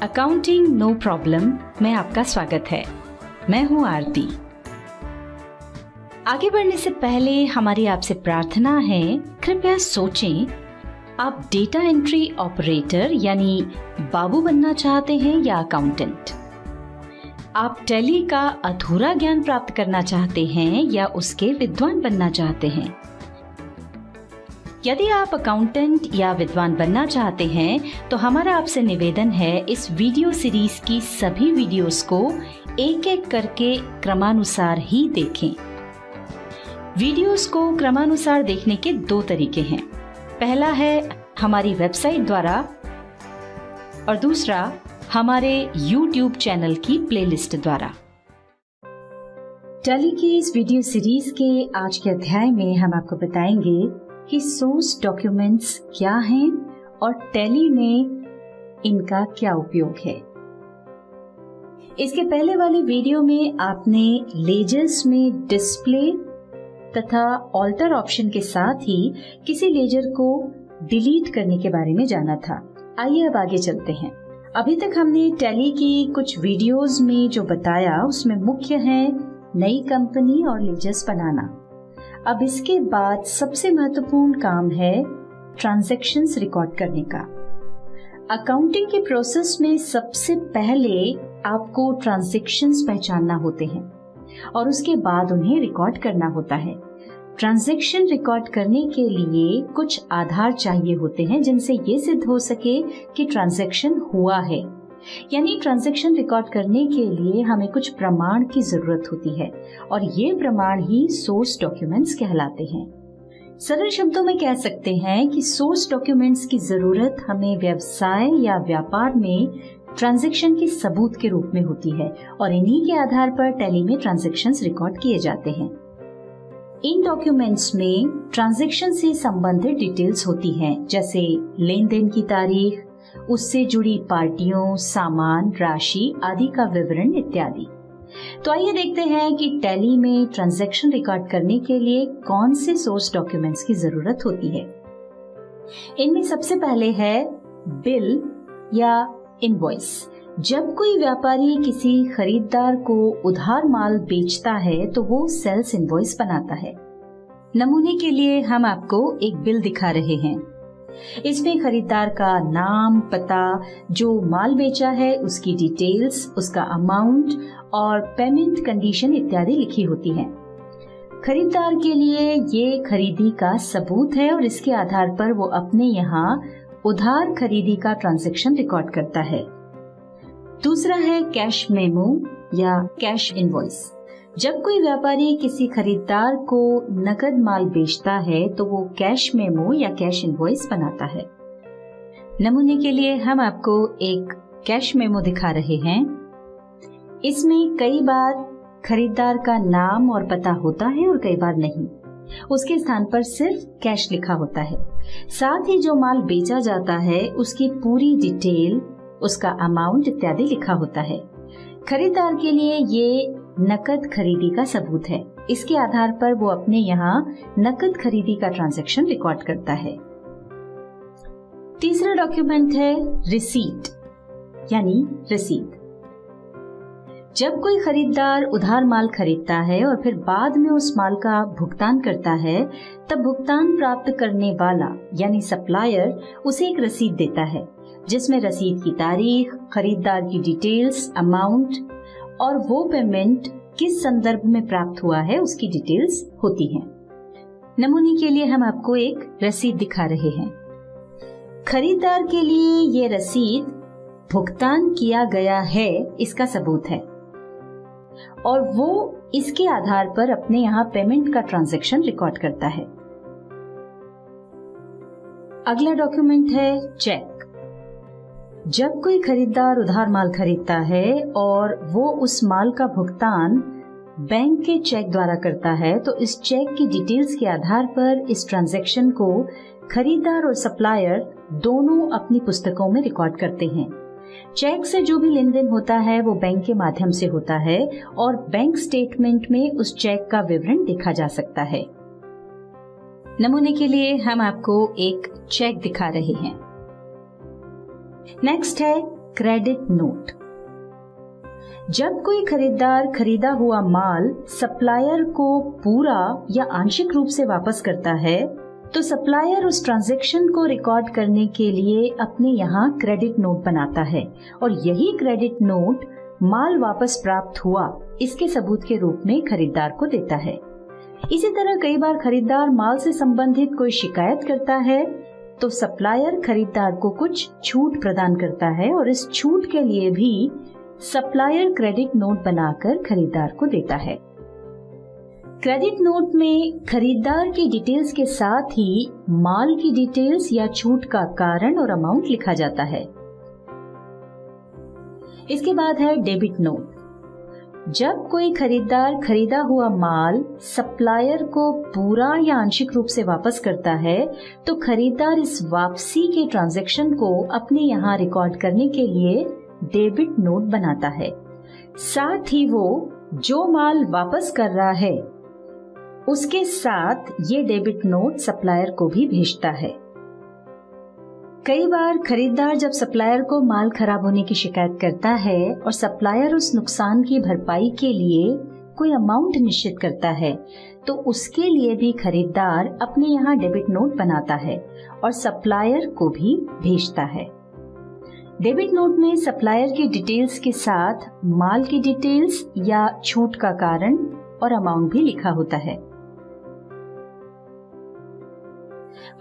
Accounting no problem में आपका स्वागत है। मैं हूं आरती। आगे बढ़ने से पहले हमारी आपसे प्रार्थना है, कृपया सोचें, आप डेटा एंट्री ऑपरेटर यानी बाबू बनना चाहते हैं या अकाउंटेंट? आप टैली का अधूरा ज्ञान प्राप्त करना चाहते हैं या उसके विद्वान बनना चाहते हैं? यदि आप अकाउंटेंट या विद्वान बनना चाहते हैं तो हमारा आपसे निवेदन है, इस वीडियो सीरीज की सभी वीडियोस को एक एक करके क्रमानुसार ही देखें। वीडियोस को क्रमानुसार देखने के दो तरीके हैं। पहला है हमारी वेबसाइट द्वारा और दूसरा हमारे YouTube चैनल की प्लेलिस्ट द्वारा। टैली की इस वीडियो सीरीज के आज के अध्याय में हम आपको बताएंगे कि सोर्स डॉक्यूमेंट्स क्या हैं और टैली में इनका क्या उपयोग है। इसके पहले वाले वीडियो में आपने लेजर्स में डिस्प्ले तथा ऑल्टर ऑप्शन के साथ ही किसी लेजर को डिलीट करने के बारे में जाना था। आइए अब आगे चलते हैं। अभी तक हमने टैली की कुछ वीडियोस में जो बताया उसमें मुख्य है नई कंपनी और लेजर्स बनाना। अब इसके बाद सबसे महत्वपूर्ण काम है ट्रांजैक्शंस रिकॉर्ड करने का। अकाउंटिंग के प्रोसेस में सबसे पहले आपको ट्रांजैक्शंस पहचानना होते हैं और उसके बाद उन्हें रिकॉर्ड करना होता है। ट्रांजैक्शन रिकॉर्ड करने के लिए कुछ आधार चाहिए होते हैं जिनसे ये सिद्ध हो सके कि ट्रांजैक्शन हुआ है। यानी ट्रांजैक्शन रिकॉर्ड करने के लिए हमें कुछ प्रमाण की जरूरत होती है और ये प्रमाण ही सोर्स डॉक्यूमेंट्स कहलाते हैं। सरल शब्दों में कह सकते हैं कि सोर्स डॉक्यूमेंट्स की जरूरत हमें व्यवसाय या व्यापार में ट्रांजैक्शन के सबूत के रूप में होती है और इन्हीं के आधार पर टैली में ट्रांजैक्शंस रिकॉर्ड किए जाते हैं। इन डॉक्यूमेंट्स में ट्रांजैक्शन से संबंधित डिटेल्स होती हैं, जैसे लेन देन की तारीख, उससे जुड़ी पार्टियों, सामान, राशि आदि का विवरण इत्यादि। तो आइए देखते हैं कि टैली में ट्रांजैक्शन रिकॉर्ड करने के लिए कौन से सोर्स डॉक्यूमेंट्स की जरूरत होती है। इनमें सबसे पहले है बिल या इनवॉइस। जब कोई व्यापारी किसी खरीदार को उधार माल बेचता है तो वो सेल्स इनवॉइस बनाता है। नमूने के लिए हम आपको एक बिल दिखा रहे हैं। इसमें खरीदार का नाम, पता, जो माल बेचा है उसकी डिटेल्स, उसका अमाउंट और पेमेंट कंडीशन इत्यादि लिखी होती हैं। खरीदार के लिए ये खरीदी का सबूत है और इसके आधार पर वो अपने यहाँ उधार खरीदी का ट्रांजैक्शन रिकॉर्ड करता है। दूसरा है कैश मेमो या कैश इनवॉइस। जब कोई व्यापारी किसी खरीदार को नकद माल बेचता है तो वो कैश मेमो या कैश इनवॉइस बनाता है। नमूने के लिए हम आपको एक कैश मेमो दिखा रहे हैं। इसमें कई बार खरीदार का नाम और पता होता है और कई बार नहीं। उसके स्थान पर सिर्फ कैश लिखा होता है। साथ ही जो माल बेचा जाता है उसकी पूरी डिटेल, उसका अमाउंट इत्यादि लिखा होता है। खरीदार के लिए ये नकद खरीदी का सबूत है। इसके आधार पर वो अपने यहाँ नकद खरीदी का ट्रांजैक्शन रिकॉर्ड करता है। तीसरा डॉक्यूमेंट है रिसीट यानी रसीद। जब कोई खरीदार उधार माल खरीदता है और फिर बाद में उस माल का भुगतान करता है, तब भुगतान प्राप्त करने वाला यानी सप्लायर उसे एक रसीद देता है जिसमें रसीद की तारीख, खरीदार की डिटेल्स, अमाउंट और वो पेमेंट किस संदर्भ में प्राप्त हुआ है उसकी डिटेल्स होती हैं। नमूने के लिए हम आपको एक रसीद दिखा रहे हैं। खरीदार के लिए ये रसीद भुगतान किया गया है इसका सबूत है और वो इसके आधार पर अपने यहाँ पेमेंट का ट्रांजैक्शन रिकॉर्ड करता है। अगला डॉक्यूमेंट है चेक। जब कोई खरीदार उधार माल खरीदता है और वो उस माल का भुगतान बैंक के चेक द्वारा करता है तो इस चेक की डिटेल्स के आधार पर इस ट्रांजैक्शन को खरीदार और सप्लायर दोनों अपनी पुस्तकों में रिकॉर्ड करते हैं। चेक से जो भी लेन देन होता है वो बैंक के माध्यम से होता है और बैंक स्टेटमेंट में उस चेक का विवरण देखा जा सकता है। नमूने के लिए हम आपको एक चेक दिखा रहे हैं। नेक्स्ट है क्रेडिट नोट। जब कोई खरीदार खरीदा हुआ माल सप्लायर को पूरा या आंशिक रूप से वापस करता है तो सप्लायर उस ट्रांजैक्शन को रिकॉर्ड करने के लिए अपने यहाँ क्रेडिट नोट बनाता है और यही क्रेडिट नोट माल वापस प्राप्त हुआ इसके सबूत के रूप में खरीदार को देता है। इसी तरह कई बार खरीदार माल से संबंधित कोई शिकायत करता है तो सप्लायर खरीदार को कुछ छूट प्रदान करता है और इस छूट के लिए भी सप्लायर क्रेडिट नोट बनाकर खरीदार को देता है। क्रेडिट नोट में खरीदार की डिटेल्स के साथ ही माल की डिटेल्स या छूट का कारण और अमाउंट लिखा जाता है। इसके बाद है डेबिट नोट। जब कोई खरीदार खरीदा हुआ माल सप्लायर को पूरा या आंशिक रूप से वापस करता है तो खरीदार इस वापसी के ट्रांजैक्शन को अपने यहाँ रिकॉर्ड करने के लिए डेबिट नोट बनाता है। साथ ही वो जो माल वापस कर रहा है उसके साथ ये डेबिट नोट सप्लायर को भी भेजता है। कई बार खरीदार जब सप्लायर को माल खराब होने की शिकायत करता है और सप्लायर उस नुकसान की भरपाई के लिए कोई अमाउंट निश्चित करता है तो उसके लिए भी खरीदार अपने यहाँ डेबिट नोट बनाता है और सप्लायर को भी भेजता है। डेबिट नोट में सप्लायर की डिटेल्स के साथ माल की डिटेल्स या छूट का कारण और अमाउंट भी लिखा होता है।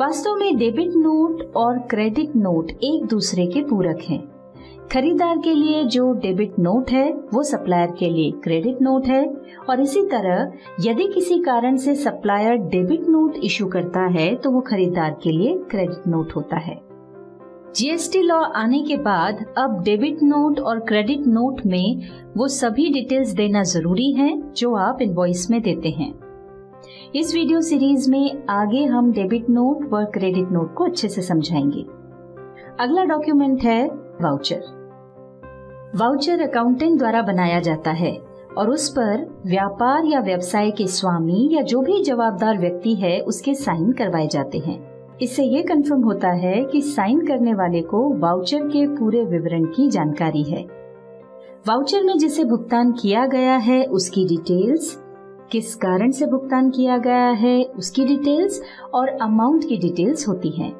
वास्तव में डेबिट नोट और क्रेडिट नोट एक दूसरे के पूरक हैं। खरीदार के लिए जो डेबिट नोट है वो सप्लायर के लिए क्रेडिट नोट है और इसी तरह यदि किसी कारण से सप्लायर डेबिट नोट इशू करता है तो वो खरीदार के लिए क्रेडिट नोट होता है। जीएसटी लॉ आने के बाद अब डेबिट नोट और क्रेडिट नोट में वो सभी डिटेल्स देना जरूरी है जो आप इनवॉइस में देते हैं। इस वीडियो सीरीज में आगे हम डेबिट नोट व क्रेडिट नोट को अच्छे से समझाएंगे। अगला डॉक्यूमेंट है वाउचर। वाउचर अकाउंटेंट द्वारा बनाया जाता है और उस पर व्यापार या व्यवसाय के स्वामी या जो भी जवाबदार व्यक्ति है उसके साइन करवाए जाते हैं। इससे ये कंफर्म होता है कि साइन करने वाले को वाउचर के पूरे विवरण की जानकारी है। वाउचर में जिसे भुगतान किया गया है उसकी डिटेल्स, किस कारण से भुगतान किया गया है उसकी डिटेल्स और अमाउंट की डिटेल्स होती हैं।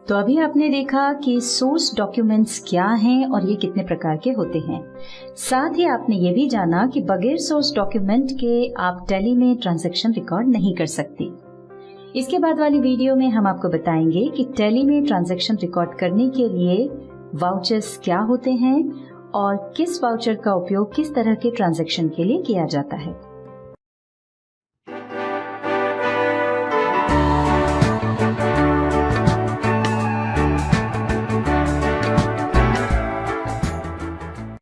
तो अभी आपने देखा कि सोर्स डॉक्यूमेंट्स क्या हैं और ये कितने प्रकार के होते हैं। साथ ही आपने ये भी जाना कि बगैर सोर्स डॉक्यूमेंट के आप टैली में ट्रांजैक्शन रिकॉर्ड नहीं कर सकती। इसके बाद वाली वीडियो में हम आपको बताएंगे कि टैली में ट्रांजैक्शन रिकॉर्ड करने के लिए वाउचर्स क्या होते हैं और किस वाउचर का उपयोग किस तरह के ट्रांजैक्शन के लिए किया जाता है।